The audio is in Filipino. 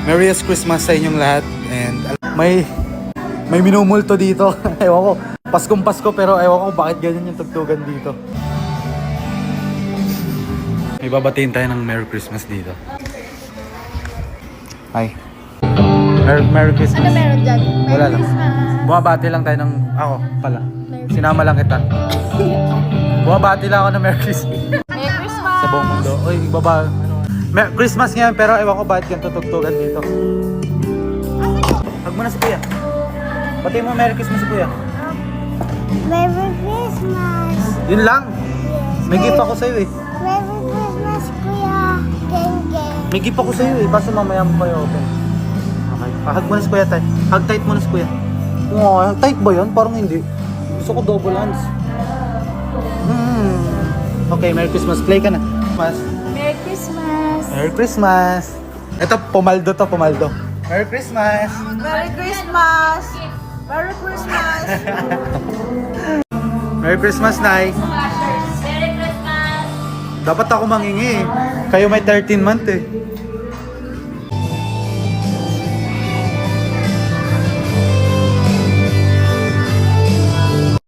Merriest Christmas sa inyong lahat. And may minumulto dito. Ewan ko, Paskong Pasko pero ewan ko bakit ganyan yung tugtugan dito. May babatiin tayo ng Merry Christmas dito. Hi. Merry Christmas. Ano meron dyan? Wala Merry lang. Christmas. Bumabati lang tayo ng... Ako pala. Sinama lang kita. Bumabati lang ako ng Merry Christmas. Merry Christmas. Sa buong mundo. Uy, baba. Christmas ngayon pero ewan ko bakit ganito tugtugan dito. Hug mo na si Kuya. Batiin mo Merry Christmas si Kuya. Merry Christmas! Yun lang. May gift ako sa'yo eh. Merry Christmas, Kuya Geng Geng! May gift ako sa'yo eh. Kaso mamaya mo pa i-open. Okay. Hug mo na si Kuya tight. Hug tight mo na si Kuya. Wow, tight ba yun? Parang hindi. Gusto ko double hands. Okay, Merry Christmas. Play ka na. Merry Christmas. Merry Christmas. Ito, pumaldo to, pumaldo. Merry Christmas. Merry Christmas. Merry Christmas. Merry Christmas, Nay. Merry Christmas. Dapat ako mangingi eh. Kayo may 13 month eh.